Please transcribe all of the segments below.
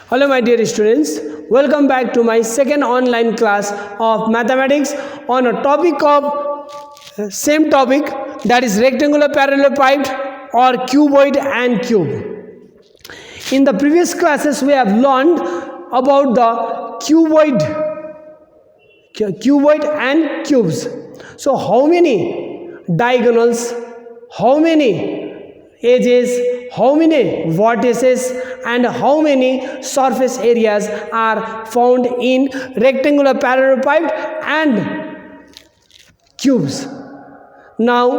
Hello my dear students, welcome back to my second online class of mathematics on a topic of same topic, that is rectangular parallelepiped or cuboid and cube. In the previous classes we have learned about the cuboid and cubes. So how many diagonals, how many edges, how many vertices and how many surface areas are found in rectangular parallelepiped and cubes. Now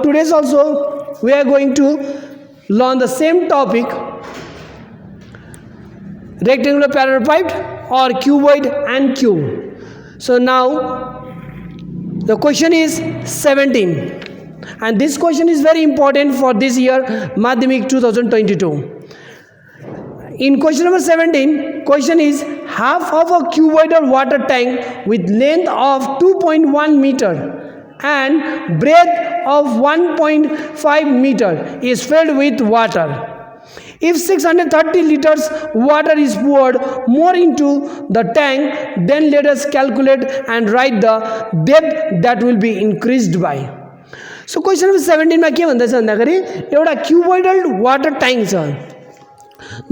today's also we are going to learn the same topic, rectangular parallelepiped or cuboid and cube. So now the question is 17 and this question is very important for this year Madhyamik 2022. In question number 17, question is half of a cuboidal water tank with length of 2.1 meter and breadth of 1.5 meter is filled with water. If 630 liters water is poured more into the tank, then let us calculate and write the depth that will be increased by. So question number 17 मा के भन्दैछ भन्दाखेरि एउटा क्युबोइडल water tank छ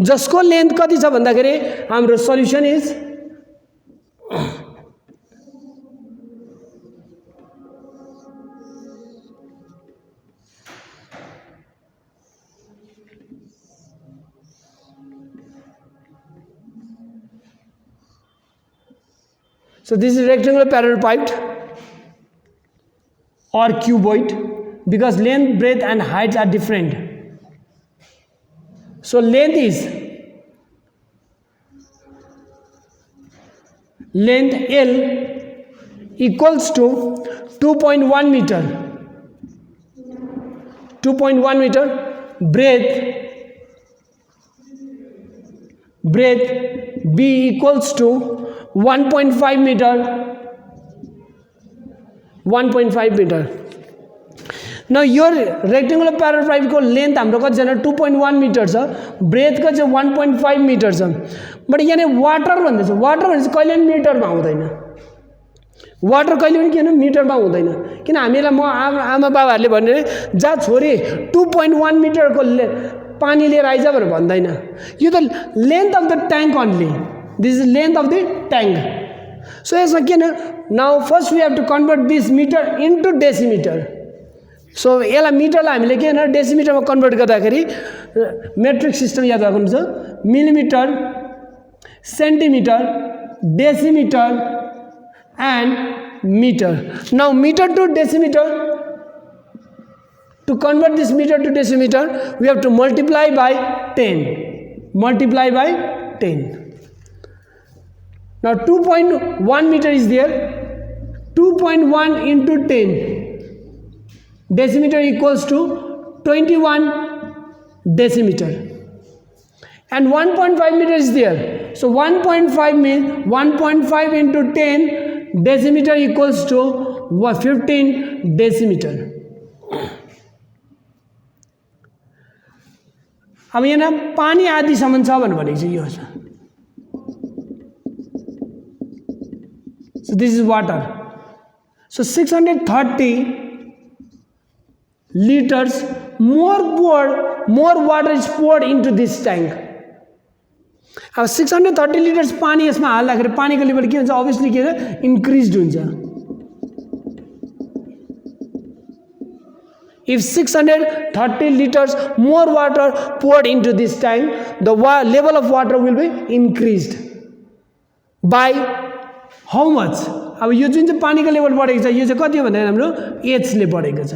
जसको length कति छ भन्दाखेरि हाम्रो solution is So this is rectangular parallelepiped or cuboid because length, breadth and heights are different. So length L equals to 2.1 meter. 2.1 meter. Breadth B equals to 1.5 meter. 1.5 meter. Now your rectangular parallelepiped को length हाम्रो कति छ 2.1 metre छ, breath को चाहिँ 1.5 metre छ. But यहाँ water भन्दैछ, वाटर भनेपछि कहिले पनि मिटरमा हुँदैन. वाटर कहिले पनि किन मिटरमा हुँदैन, किन हामीलाई म आमा बाबाहरूले भने जा छोरी 2.1 मिटरको पानी लिएर आइज भनेर भन्दैन. यो त length of the tank only. This is length of the tank. So yes, again, now first we have to convert this meter into decimeter. So यसलाई मिटरलाई हामीले के हैन डेसिमिटरमा कन्भर्ट गर्दाखेरि मेट्रिक सिस्टम याद राख्नुहुन्छ. Millimetre, centimetre, decimetre and meter. Now meter to decimeter, to convert this meter to decimeter we have to multiply by 10. Multiply by 10. Now 2.1 meter is there. 2.1 into 10 decimeter equals to 21 decimeter. And 1.5 meter is there. So 1.5 means 1.5 into 10 decimeter equals to 15 decimeter. अब यहाँ पानी आधीसम्म छ भनेको चाहिँ यो छ. So this is water. So 630 liters more water is poured into this tank. अब 630 liters पानी यसमा हाल्दाखेरि पानीको लेभल के हुन्छ obviously के हुन्छ increased हुन्छ. If 630 liters more water poured into this tank, the level of water will be increased by how much? अब यो जुन चाहिँ पानीको लेभल बढेको छ यो चाहिँ कति हो भन्दा हाम्रो h ले बढेको छ.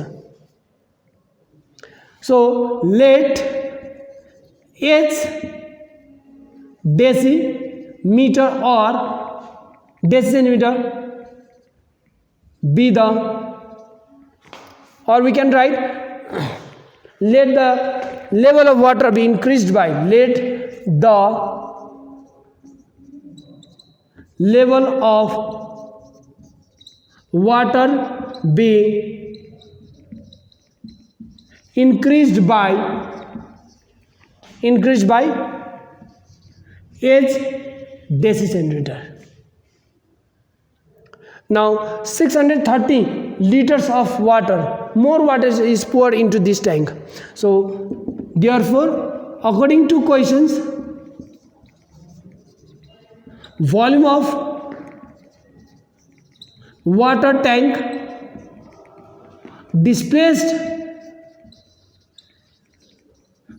So let h decimeter or decicentimeter be the, or we can write let the level of water be increased by, let the level of water be increased by H decicentimeter. Now 630 liters of water, more water is poured into this tank. So therefore, according to questions, volume of water tank displaced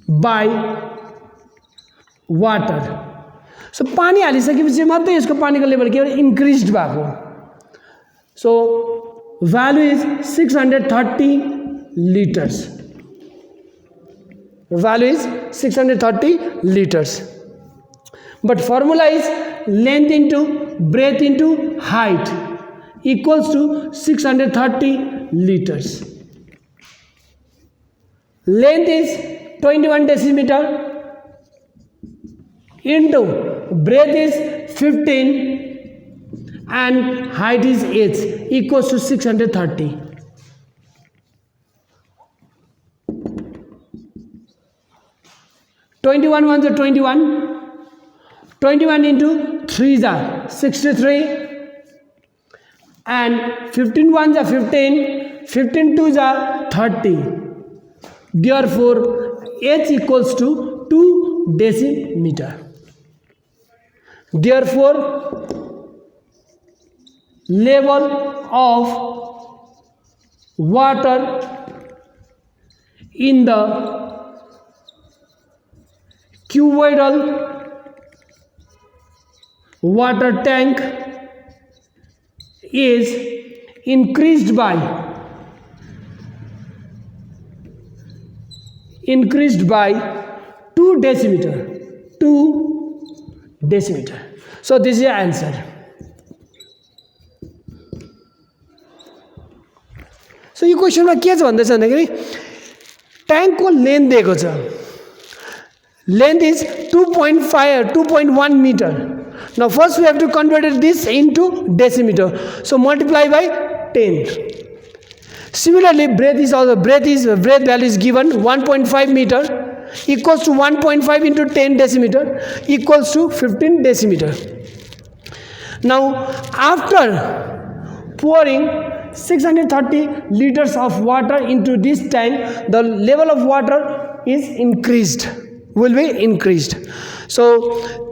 by water. So पानी हालिसकेपछि मात्रै यसको पानीको level के इन्क्रिज्ड भएको. So value is 630 liters. Value is 630 liters. But formula is length into breadth into height equals to 630 liters. Length is 21 decimeter into breadth is 15 and height is h equals to 630. Twenty-one ones are 21. 21 into 3 are 63 and 15 ones are 15. 15 twos are 30. Therefore, h equals to 2 decimeter. Therefore, level of water in the cuboidal water tank is increased by 2 decimeter. 2 decimeter. So this is your answer. So यो क्वेश्चनमा के छ भन्दैछ भन्दाखेरि ट्याङ्कको length दिएको छ. Length is 2.1 meter. Now first we have to convert this into decimeter. So multiply by 10. Similarly, breadth value is given 1.5 meter equals to 1.5 into 10 decimeter equals to 15 decimeter. Now after pouring 630 liters of water into this tank, the level of water is increased. Will be increased. So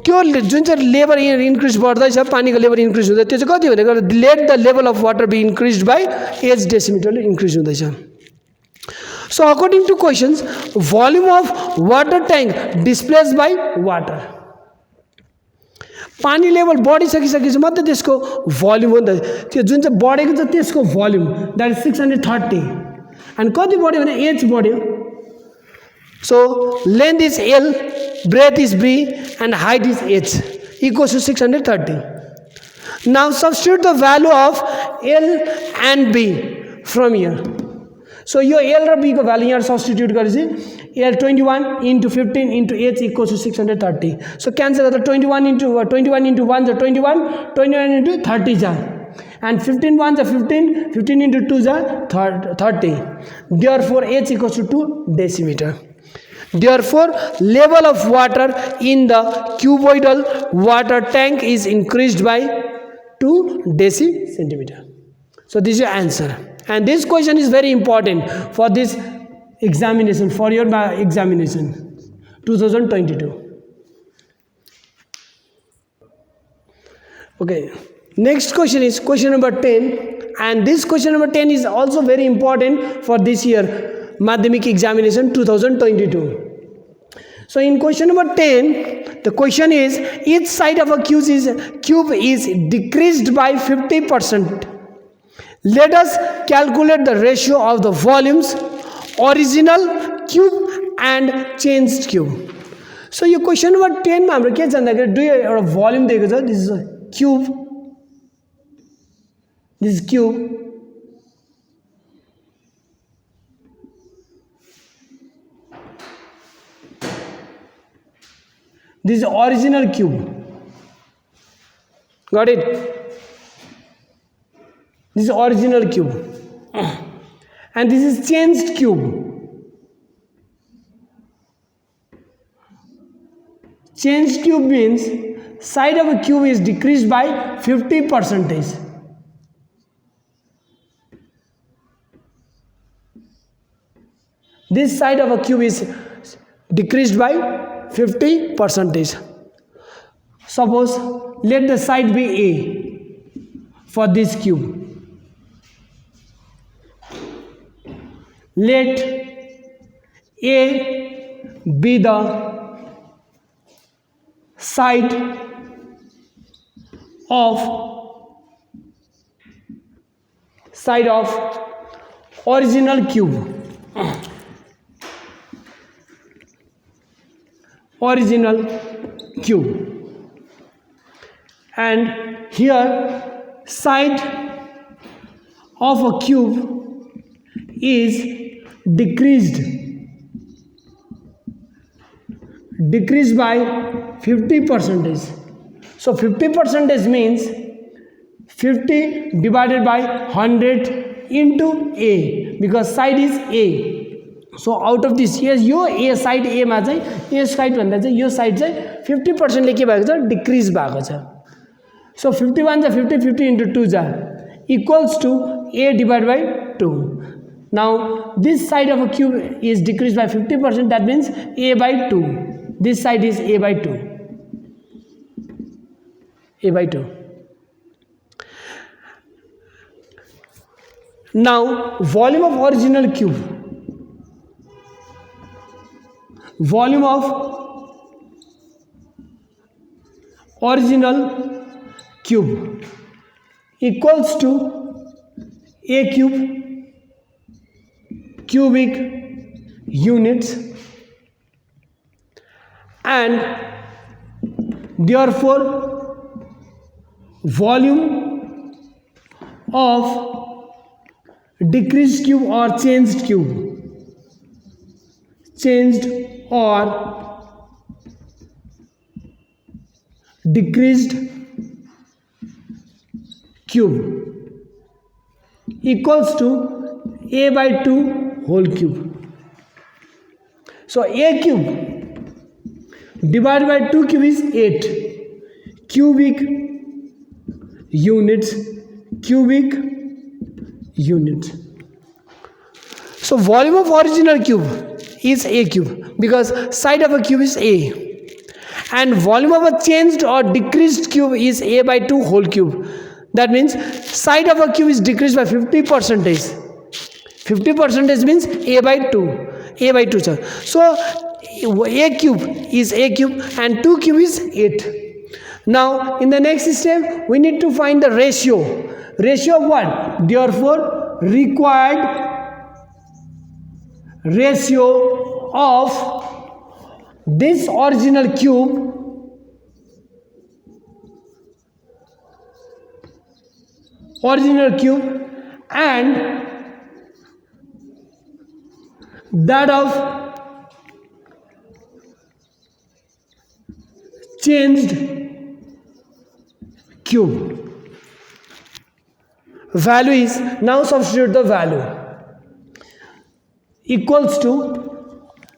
त्यो जुन चाहिँ level increase बढ्दैछ, पानीको level increase हुँदै, त्यो चाहिँ कति भनेको let the level of water be increased by H डेसिमिटरले increase हुँदैछ. So according to questions, volume of water tank displace by water. पानी लेभल बढिसकिसकेपछि मात्रै त्यसको भोल्युम हो नि त. त्यो जुन चाहिँ बढेको छ त्यसको भोल्युम द्याट इज 630 एन्ड कति बढ्यो भने एच बढ्यो. So length is L, breadth is B and height is H equals to 630. Now substitute the value of L and B from here. So your L and B को value here substitute करेंगे. L 21 into 15 into H equals to 630. So cancel the 21 into 1 is 21, 21 into 30 is and 15 ones are 15, 15 into 2 is 30. Therefore H equals to 2 decimeter. Therefore, level of water in the cuboidal water tank is increased by 2 decicentimeter. So this is your answer. And this question is very important for this examination, for your examination 2022. Okay. Next question is question number 10. And this question number 10 is also very important for this year Madhyamik examination 2022. So in question number 10, the question is each side of a cube is decreased by 50%. Let us calculate the ratio of the volumes original cube and changed cube. So your question number 10 मा हाम्रो के भन्दाखेरि दुई एउटा volume दिएको छ. This is a cube. This is cube. This is original cube. Got it? This is original cube. And this is changed cube. Changed cube means side of a cube is decreased by 50%. This side of a cube is decreased by 50%. Suppose let the side be A for this cube. Let A be the side of original cube. And here side of a cube is decreased by 50%. So 50% means 50 divided by 100 into A, because side is A. So out of this, yes, yo A side A मा चाहिँ यो side भन्दा चाहिँ यो side चाहिँ 50% ले के भएको छ, decrease भएको छ. So 51 जा 50, 50 into 2 जा equals to A divided by 2. Now this side of a cube is decreased by 50%, that means A by 2. This side is A by 2. A by 2. Now volume of original cube. Volume of original cube equals to A cube cubic units, and therefore volume of decreased cube or changed or decreased cube equals to A by 2 whole cube. So A cube divided by 2 cube is 8 cubic units. So volume of original cube is A cube, because side of a cube is A, and volume of a changed or decreased cube is A by 2 whole cube. That means side of a cube is decreased by 50%. 50% means A by 2, sir. So A cube is A cube and 2 cube is 8. Now in the next step we need to find the ratio of what? Therefore required ratio of this original cube and that of changed cube. Value is, now substitute the value, equals to,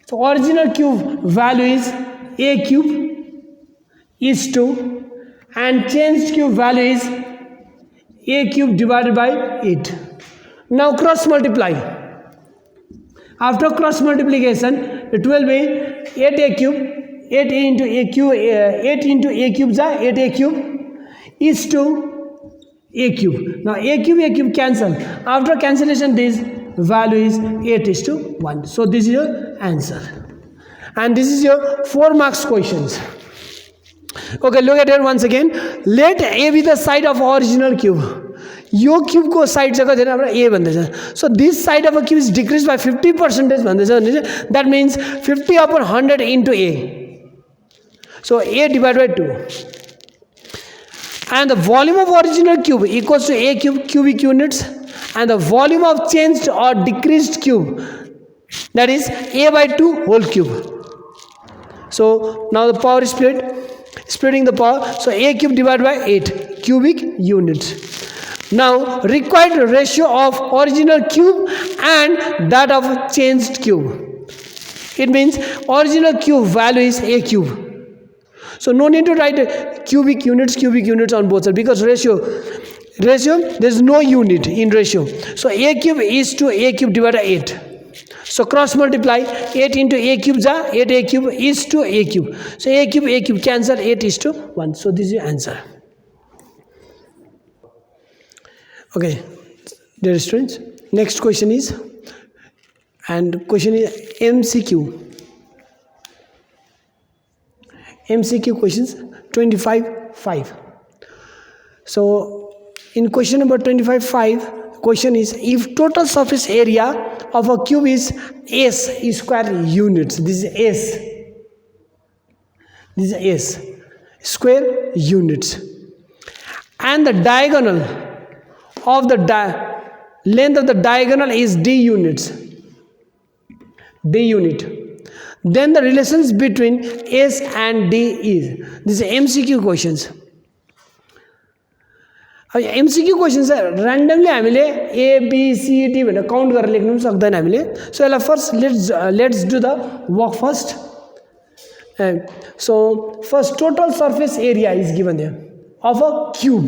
so original cube value is A cube is 2 and changed cube value is A cube divided by 8. Now cross multiply. After cross multiplication it will be 8A cube, 8 into A cube, 8 into A cube is 8A cube is to A cube. Now A cube cancel. After cancellation this value is 8 is to 1. So this is your answer. And this is your 4 marks questions. Okay, look at it once again. Let A be the side of original cube. Yo cube को side जगह देना हमरा A भन्दैछ. So this side of a cube is decreased by 50% भन्दैछ भने that means 50 upon 100 into A. So A divided by 2. And the volume of original cube equals to A cube cubic units, and the volume of changed or decreased cube, that is A by 2 whole cube. So now the power is splitting the power. So A cube divided by 8 cubic units. Now required ratio of original cube and that of changed cube. It means original cube value is A cube. So no need to write cubic units on both sides, because ratio there is no unit in ratio. So a cube is to a cube divided by 8. So cross multiply 8 into a cube 8 a cube is to a cube. So a cube cancel, 8 is to 1. So this is your answer. Okay, dear students, next question is, and question is MCQ. MCQ questions 25-5. So in question number 25-5, question is, if total surface area of a cube is S square units, this is S square units, and the diagonal of the length of the diagonal is D unit, then the relations between S and D is, this is MCQ questions. MCQ questions randomly हामीले A, B, C, D भनेर count गरेर लेख्नु पनि सक्दैन हामीले. So यसलाई first let's do the work first. So first total surface area is given there of a cube.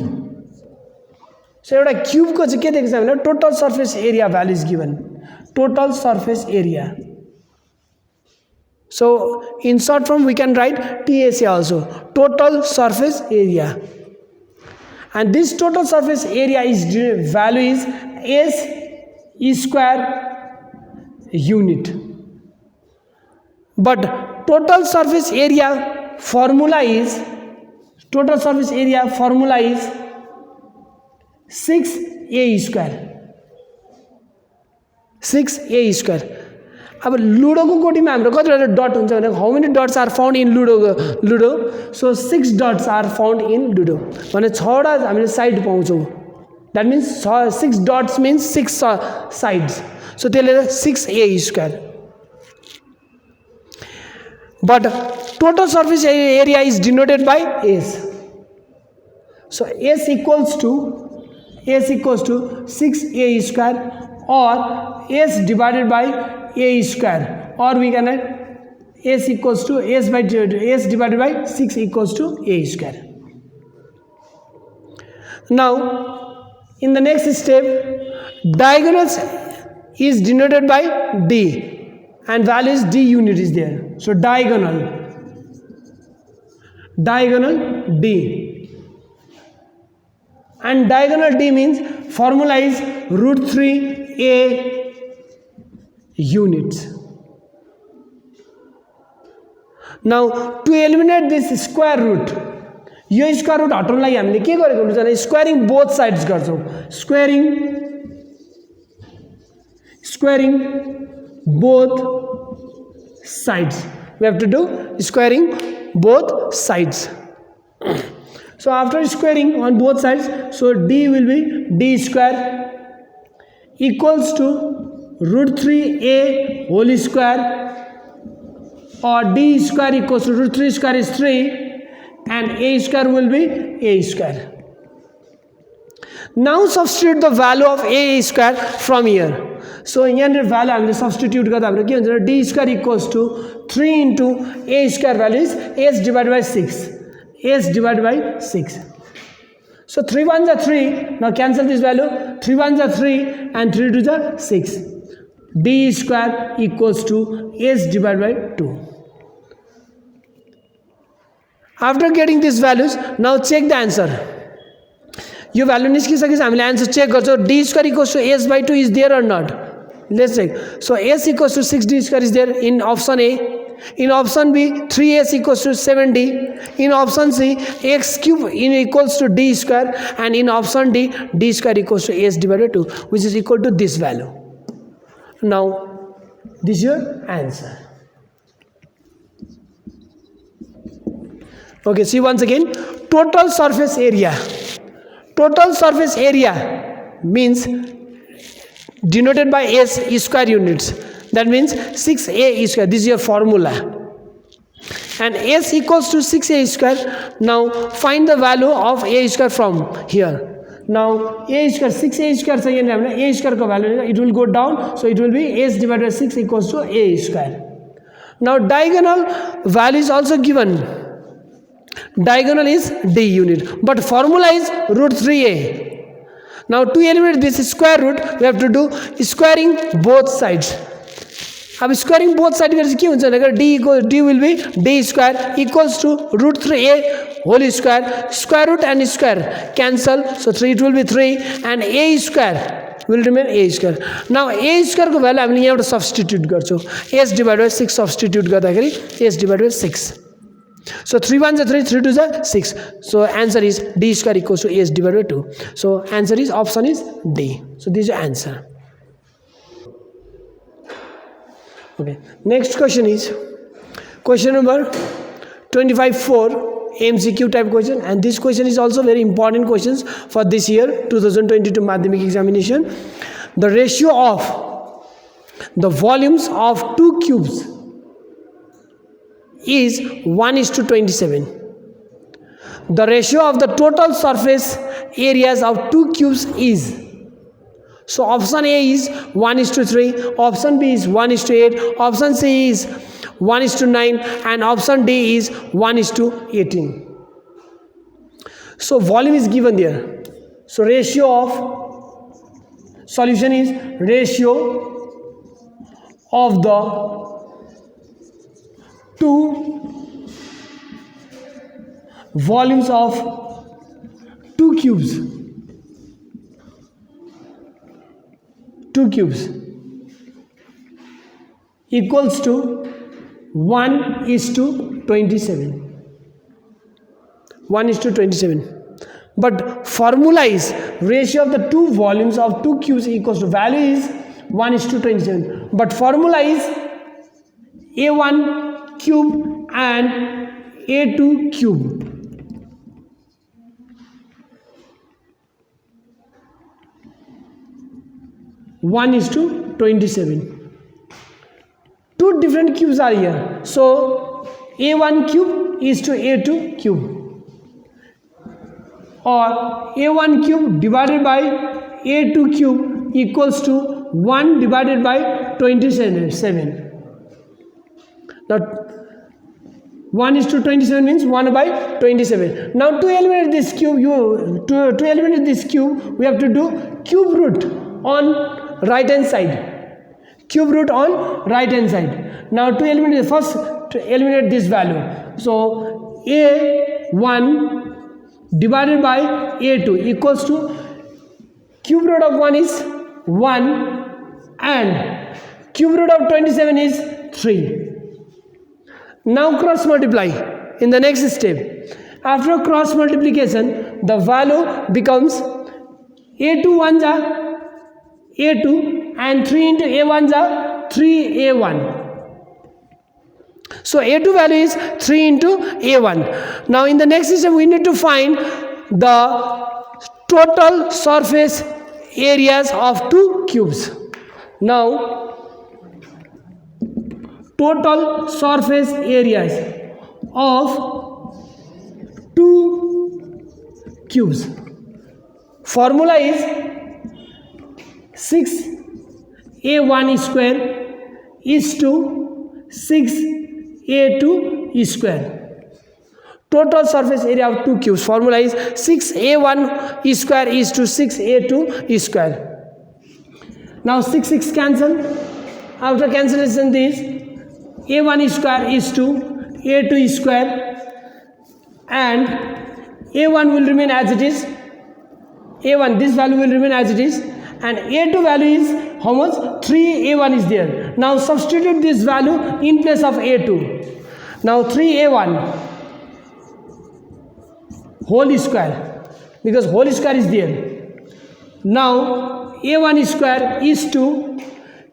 So एउटा cube को चाहिँ के दिएको छ भने total surface area value is given. Total surface area. So in short form we can write TSA also, total surface area. And this total surface area is value is S square unit. But total surface area formula is 6A square. 6A square. अब लुडोको कोटीमा हाम्रो कतिवटा dot हुन्छ भने how many dots are found in ludo. So 6 dots are found in ludo भने 6 वटा हामीले side पाउँछौँ. That means 6 dots means 6 sides. So त्यसले 6A square. But total surface area is denoted by S. So S equals to 6A square or S divided by A square, or we can write S equals to S divided by 6 equals to A square. Now in the next step, diagonals is denoted by D and value is D unit is there. So diagonal D, and diagonal D means formula is √3A units. Now to eliminate this square root, यो square root हटाउनलाई हामीले के गरेको हुन्छ भने squaring both sides गर्छौं. Squaring both sides. We have to do squaring both sides. So after squaring on both sides, so D will be D square equals to √3A whole square, or D square equals to √3 square is 3 and A square will be A square. Now substitute the value of A square from here. So here value हामीले substitute गर्दा हाम्रो के हुन्छ D square equals to 3 into A square value is S divided by 6. S divided by 6. So 3 1s are 3. Now cancel this value. 3 1s are 3 and 3 2s are 6. D square equals to S divided by 2. After getting these values, now check the answer. Yo value निस्किसकेपछि हामीले answer check गर्छौं. D square equals to S by 2 is there or not? Let's check. So S equals to 6D square is there in option A. In option B, 3S equals to 7D. In option C, X cube equals to D square. And in option D, D square equals to S divided by 2, which is equal to this value. Now, this is your answer. Okay, see once again, total surface area. Total surface area means denoted by S square units. That means 6A square. This is your formula. And S equals to 6A square. Now find the value of A square from here. Now A square 6A square A square value it will go down, so it will be S divided by 6 equals to A square. Now diagonal value is also given. diagonal is D unit, but formula is root 3a. Now to eliminate this square root, we have to do squaring both sides. अब squaring both side करके क्या हुन्छ भने D will be D square equals to root 3a whole square square root and square cancel so 3 it will be 3 and a square will remain a square now a square को value हामीले यहाँबाट substitute गर्छौं s divided by 6 substitute गर्दाखेरि s divided by 6 so 3 1 is 3 3 2 is 6 so answer is d square equals to s divided by 2 so answer is option is d so this is the answer. Okay, next question is question number 25-4 MCQ type question, and this question is also very important questions for this year 2022 Madhyamik examination. The ratio of the volumes of two cubes is 1:27. The ratio of the total surface areas of two cubes is, so option A is 1:3, option B is 1:8, option C is 1:9, and option D is 1:18. So volume is given there. So ratio of solution is ratio of the two volumes of two cubes. Two cubes equals to 1:27. 1:27. But formula is ratio of the two volumes of two cubes equals to value is 1:27. But formula is a1 cube and a2 cube. One is to 27. Two different cubes are here. So a1 cube is to a2 cube, or a1 cube divided by a2 cube equals to 1 divided by 27. Now 1:27 means 1 by 27. Now to eliminate this cube, to eliminate this cube, we have to do cube root on right hand side. Cube root on right hand side. Now to eliminate first, to eliminate this value, so a1 divided by a2 equals to cube root of 1 is 1 and cube root of 27 is 3. Now cross multiply in the next step. After cross multiplication, the value becomes a2 1 ja a2 and 3 into a1 is 3a1. So a2 value is 3 into a1. Now in the next step we need to find the total surface areas of two cubes. Now total surface areas of two cubes. Formula is 6a1 square is to 6a2 square. Total surface area of two cubes. Formula is 6a1 square is to 6a2 square. Now 6 cancel. After cancellation, this a1 square is to a2 square, and a1 will remain as it is. A1, this value will remain as it is, and a2 value is how much? 3a1 is there. Now substitute this value in place of a2. Now 3a1 whole square, because whole square is there. Now a1 square is to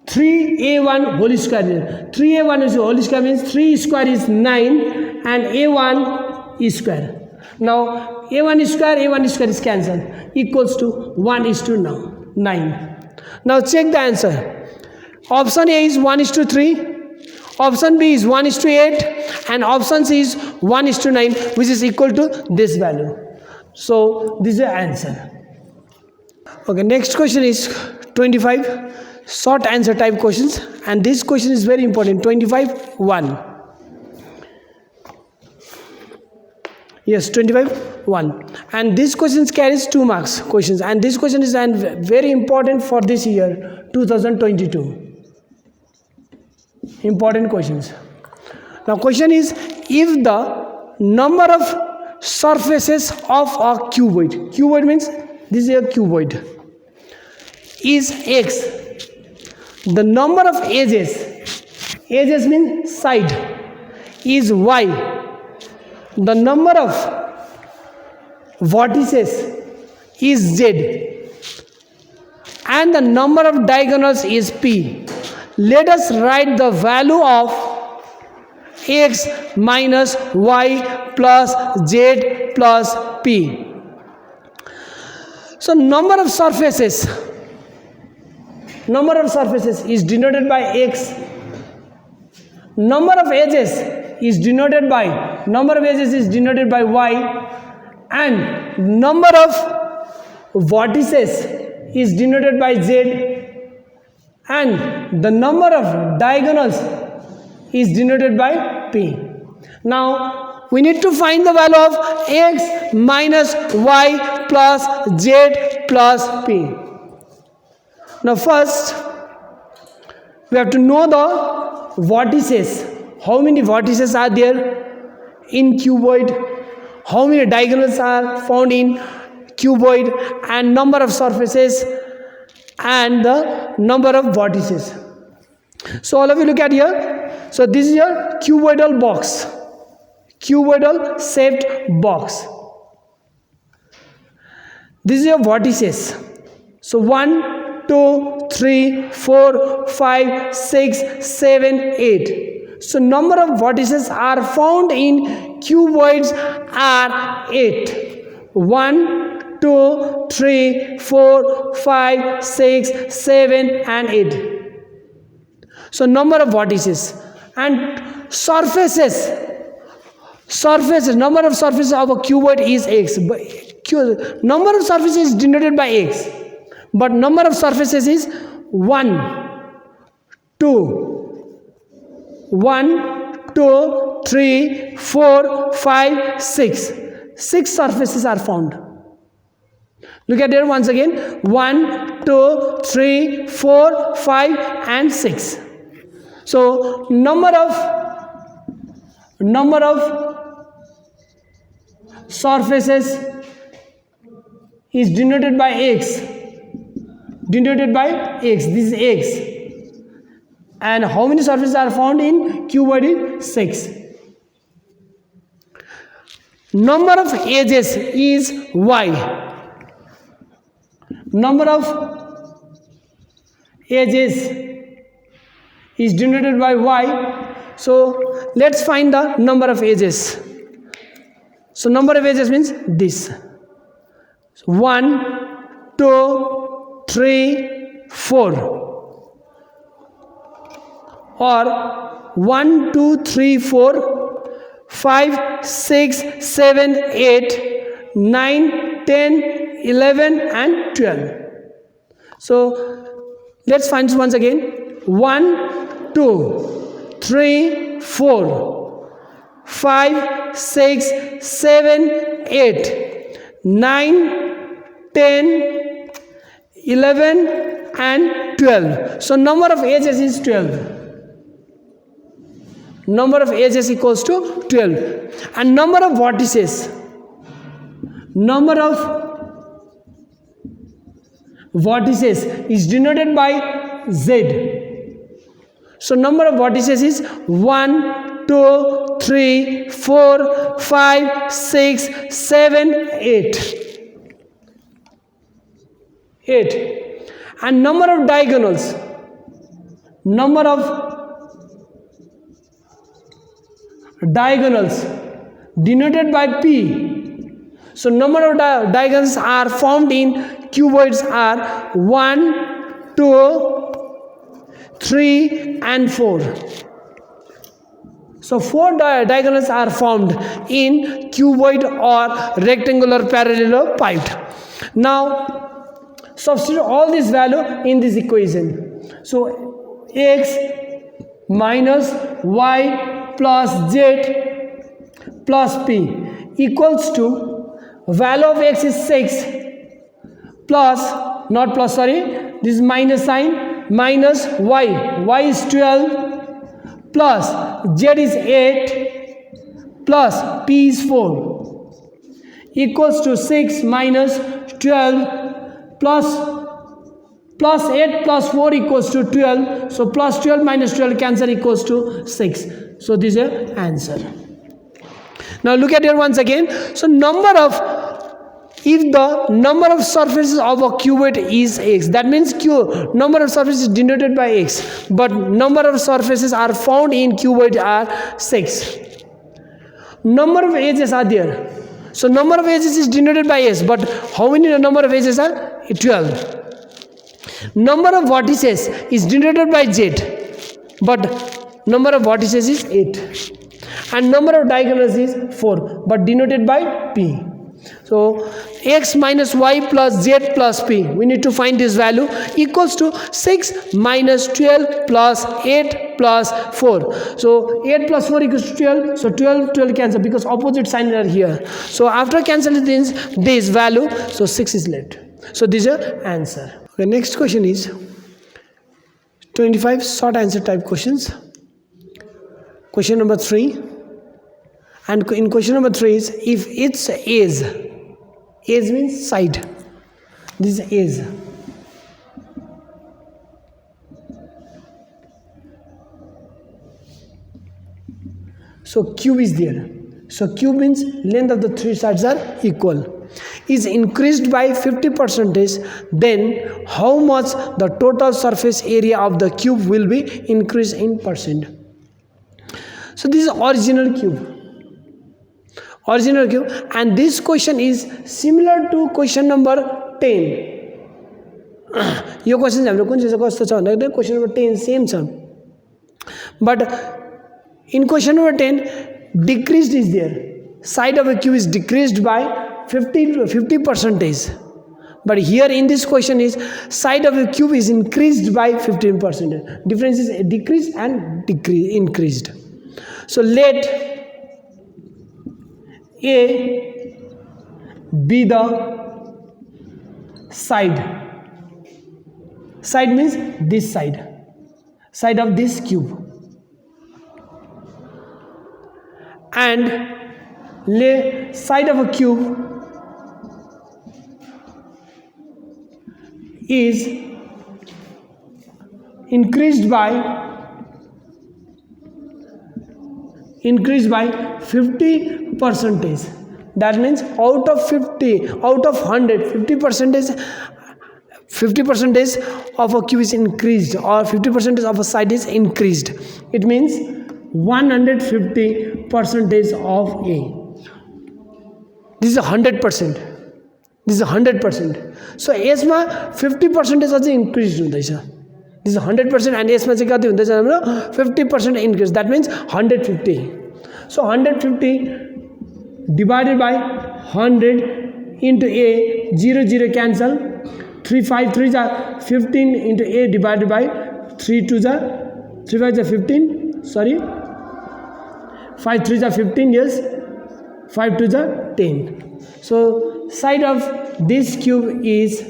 3a1 whole square there. 3a1 is whole square means 3 square is 9 and a1 square. Now a1 square is cancelled equals to 1:9. Now check the answer. Option A is 1:3, option B is 1:8, and option C is 1:9, which is equal to this value. So this is the answer. Okay, next question is 25 short answer type questions, and this question is very important. 25-1. Yes, 25, 1. And this question carries 2 marks questions. And this question is very important for this year, 2022. Important questions. Now question is, if the number of surfaces of a cuboid means this is a cuboid, is x, the number of edges means side, is y, the number of vertices is z, and the number of diagonals is p. Let us write the value of x minus y plus z plus p. So number of surfaces is denoted by x, number of edges is denoted by y, and number of vertices is denoted by z, and the number of diagonals is denoted by p. Now we need to find the value of x minus y plus z plus p. Now first we have to know the vertices. How many vertices are there in cuboid? How many diagonals are found in cuboid? And number of surfaces and the number of vertices. So all of you look at here. So this is your cuboidal box, cuboidal shaped box. This is your vertices. So 1, 2, 3, 4, 5, 6, 7, 8. So number of vertices are found in cuboids are 8. 1, 2, 3, 4, 5, 6, 7 and 8. So number of vertices. And surfaces, number of surfaces of a cuboid is x. Number of surfaces is denoted by x, but number of surfaces is 1, 2, 3, 4, 5, 6. 6 surfaces are found. Look at there once again. 1, 2, 3, 4, 5 and 6. So number of surfaces is denoted by x. This is x. And how many surfaces are found in cuboid is 6. Number of edges is y. Number of edges is denoted by y. So let's find the number of edges. So number of edges means this. So 1, 2, 3, 4. Or 1, 2, 3, 4, 5, 6, 7, 8, 9, 10, 11 and 12. So let's find this once again. 1, 2, 3, 4, 5, 6, 7, 8, 9, 10, 11 and 12. So number of edges is 12. Number of edges equals to 12. And number of vertices. Number of vertices is denoted by z. So number of vertices is 1, 2, 3, 4, 5, 6, 7, 8. 8. And number of diagonals. Number of diagonals denoted by p. So number of diagonals are found in cuboids are 1, 2, 3 and 4. So 4 diagonals are found in cuboid or rectangular parallelepiped. Now substitute all this value in this equation. So x minus y plus z plus p equals to value of x is 6 plus, not plus, sorry, this is minus sign, minus y is 12 plus z is 8 plus p is 4 equals to 6 minus 12 plus 8 plus 4 equals to 12. So plus 12 minus 12 cancel equals to 6. So this is your answer. Now look at here once again. So if the number of surfaces of a cuboid is x, that means number of surfaces is denoted by x, but number of surfaces are found in cuboid are 6. Number of edges are there. So number of edges is denoted by s, but how many number of edges are? 12. Number of vertices is denoted by z, but number of vertices is 8. And number of diagonals is 4, but denoted by p. So x minus y plus z plus p, we need to find this value, equals to 6 minus 12 plus 8 plus 4. So 8 plus 4 equals to 12. So 12 cancel because opposite signs are here. So after cancelling this value, so 6 is left. So this is your answer. Okay, next question is 25 short answer type questions. Question number 3. And in question number 3 is, if its edge means side, this is edge. So cube is there. So cube means length of the three sides are equal. Is increased by 50%, then how much the total surface area of the cube will be increased in percent? So this is original cube. And this question is similar to question number 10. Yo question हाम्रो कुन चाहिँ कस्तो छ भन्दा question number 10 same छ. But in question number 10 decreased is there. Side of a cube is decreased by 50%. But here in this question is side of a cube is increased by 15%. Difference is decreased and increased. So let A be the side. Side means this side of this cube. And let side of a cube is increased by 50%. That means out of 100, 50% of a cube is increased, or 50% of a side is increased. It means 150% of A. This is 100%. This is 100%. So S ma 50% अझै increased हुँदैछ. This is 100% and S ma चाहिँ कति हुँदैछ हाम्रो 50% increase. That means 150. So 150 divided by 100 into A, 0 cancel. 3 5 3 are 15 into A divided by 3 2 are 3 5 are 15. Sorry. 5 3 are 15. Yes. 5 2 are 10. So side of this cube is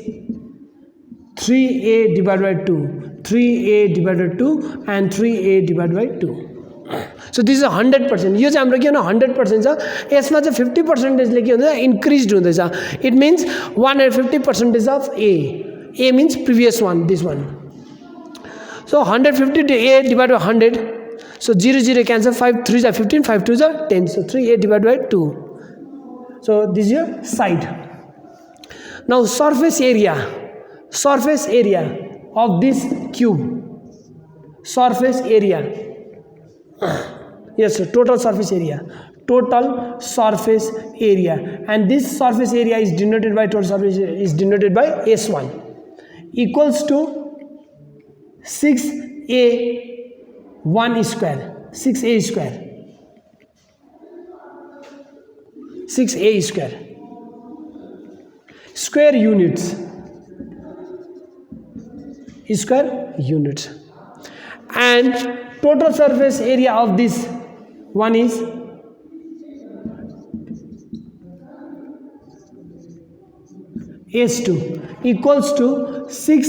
3A divided by 2. 3A divided by 2 and 3A divided by 2. So this is 100%. यो चाहिँ हाम्रो के हो 100% छ. यसमा चाहिँ 50% ले के हुन्छ increased हुँदैछ. It means 150% of A. A means previous one, this one. So 150 to A divided by 100. So 0 cancel. 5 3 are 15, 5 2 are 10. So 3A divided by 2. So this is your side. Now surface area of this cube. Surface area. Yes, total surface area. And this surface area is denoted by S1 equals to 6A1 square. 6A square. Square units. And total surface area of this one is S2 equals to 6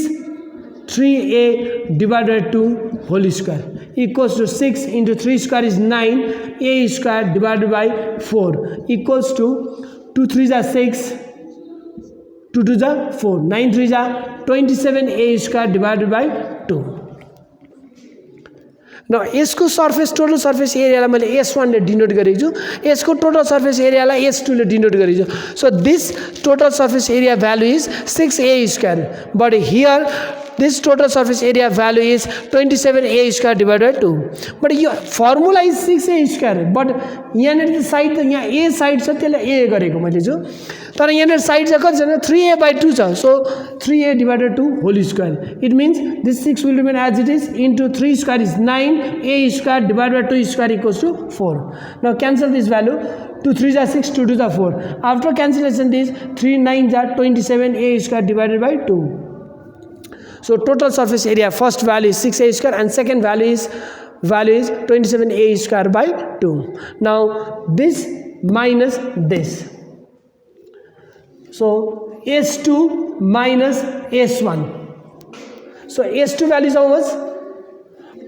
3a divided by 2 whole square equals to 6 into 3 square is 9 a square divided by 4 equals to 2 3 are 6 2 2 are 4 9 3 are 27 a square divided by 2. Now यसको surface total surface एरियालाई मैले S1 ले denote गरेको छु यसको total surface एरियालाई S2 ले denote गरेको छु so this total surface area value is 6a square but here this total surface area value is 27a square divided by 2 but your formula is 6a square but यहाँ side त यहाँ a side छ त्यसलाई a गरेको मैले जो तर यहाँ साइड चाहिँ कति छ 3a by 2 छ so 3a divided 2 whole square it means this 6 will remain as it is into 3 square is 9 a square divided by 2 square equals to 4 now cancel this value 2 3 are 6 2 2 are 4 after cancellation this 3 9 are 27 a square divided by 2. So total surface area first value is 6a square and second value is 27a square by 2. Now this minus this. So S2 minus S1. So S2 value is how much?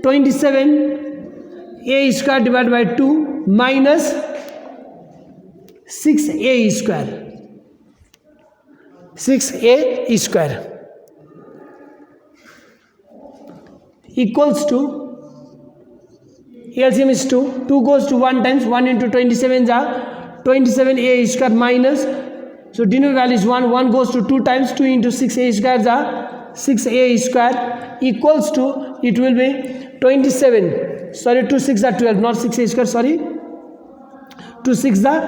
27a square divided by 2 minus 6a square. 6a square. Equals to LCM is 2 goes to 1 times 1 into 27 are 27a square minus so denominator value is 1 goes to 2 times 2 into 6a square are 6a square equals to it will be 27 sorry 2 6 are 12 not 6a square sorry 2 6 are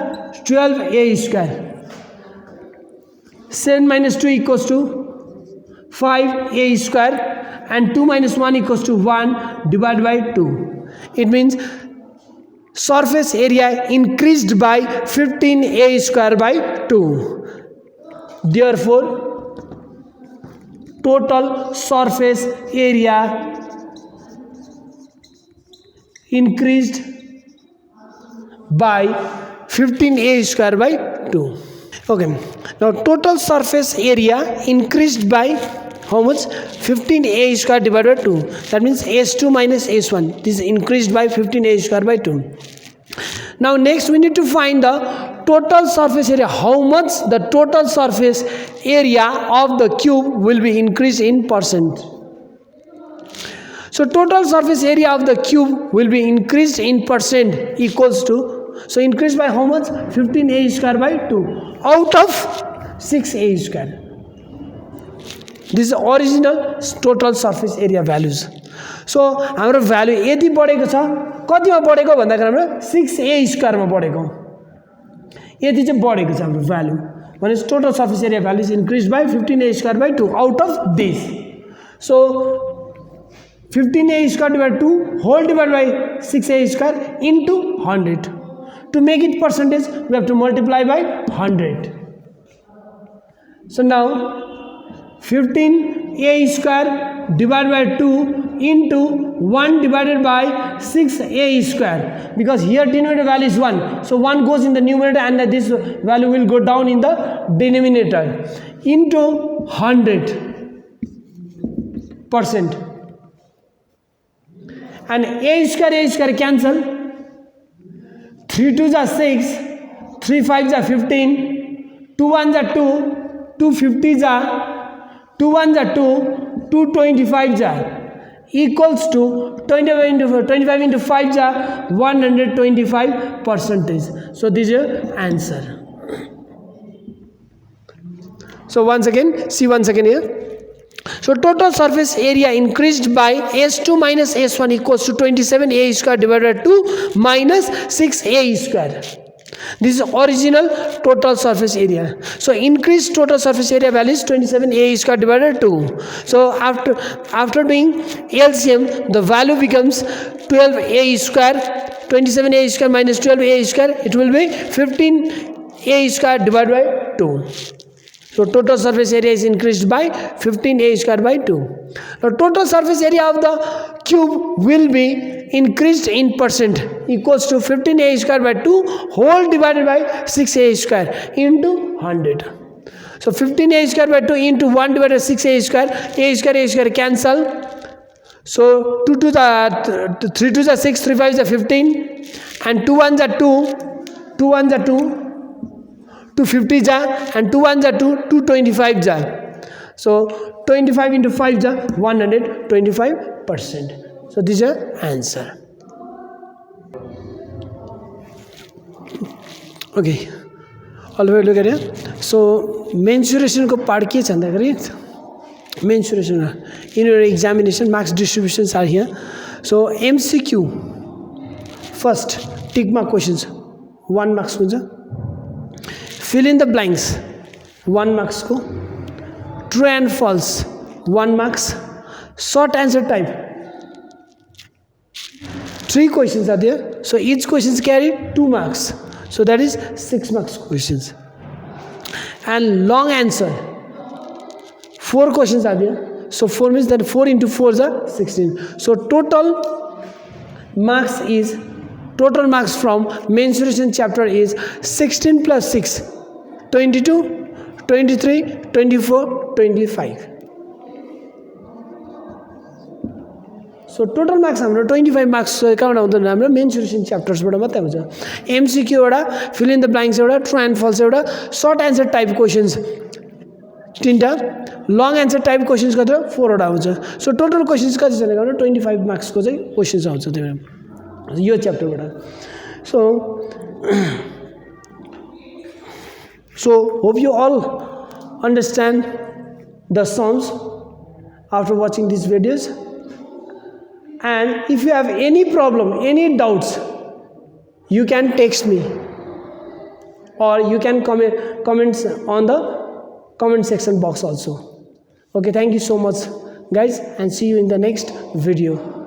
12a square 7 minus 2 equals to 5a square and 2 minus 1 equals to 1 divided by 2. It means surface area increased by 15a square by 2. Therefore, total surface area increased by 15a square by 2. Okay. Now total surface area increased by how much? 15a square divided by 2. That means S2 minus S1. This is increased by 15a square by 2. Now next we need to find the total surface area. How much the total surface area of the cube will be increased in percent. So total surface area of the cube will be increased in percent equals to so increased by how much? 15a square by 2 out of 6a square. This is original total surface area values. So हाम्रो value यति बढेको छ कतिमा बढेको भन्दाखेरि हाम्रो 6a square मा बढेको यति चाहिँ बढेको छ हाम्रो भ्यालु भनेपछि total surface area value is increased by 15a square by 2 out of this so 15a square divide 2 whole divide by 6a square into 100 to make it percentage we have to multiply by 100 so now 15a square divided by 2 into 1 divided by 6a square because here denominator value is 1 so 1 goes in the numerator and this value will go down in the denominator into 100% and a square cancel 3 2s are 6 3 5s are 15 2 1s are 2 2 50s are 2 1s are 2 2 25s are equals to 25 into 5s are 125%. So this is your answer. So once again see once again here. So total surface area increased by S2 minus S1 equals to 27a square divided by 2 minus 6a square. This is original total surface area. So increased total surface area value is 27a square divided by 2. So after doing LCM, the value becomes 12a square, 27a square minus 12a square. It will be 15a square divided by 2. So total surface area is increased by 15a square by 2. Now total surface area of the cube will be increased in percent equals to 15a square by 2 whole divided by 6a square into 100. So 15a square by 2 into 1 divided by 6a square cancel. So 2 to the 3 to the 6, 3 5 is 15, and 2 1s are 2, 2 1s are 2, 2 50 ja, and 2 1s are 2, 2 25 ja. So 25 into 5 ja 125%. So this is your answer. Okay, all the way look at it. So mensuration ko part ke chanda kare. Mensuration in your examination marks distributions are here. So MCQ first tick mark questions 1 marks huncha. Fill in the blanks 1 marks ko. True and false 1 marks. Short answer type 3 questions are there, so each questions carry 2 marks, so that is 6 marks questions. And long answer 4 questions are there, so 4 means that 4 into 4 is 16. So total marks from mensuration chapter is 16 plus 6 22, 23, 24, 25. So total marks हाम्रो 25 marks कहाँबाट आउँदैन हाम्रो mensuration chapters बाट मात्रै आउँछ. MCQ एउटा, fill in the blanks एउटा, true and false एउटा, short answer type questions 3टा, long answer type questions कति 4 वटा आउँछ. So total questions कति छ भने 25 marks को चाहिँ questions आउँछ त्यो यो च्याप्टर बाट. So hope you all understand the sums after watching these videos. And if you have any problem, any doubts, you can text me or you can comments on the comment section box also. Okay, thank you so much guys, and see you in the next video.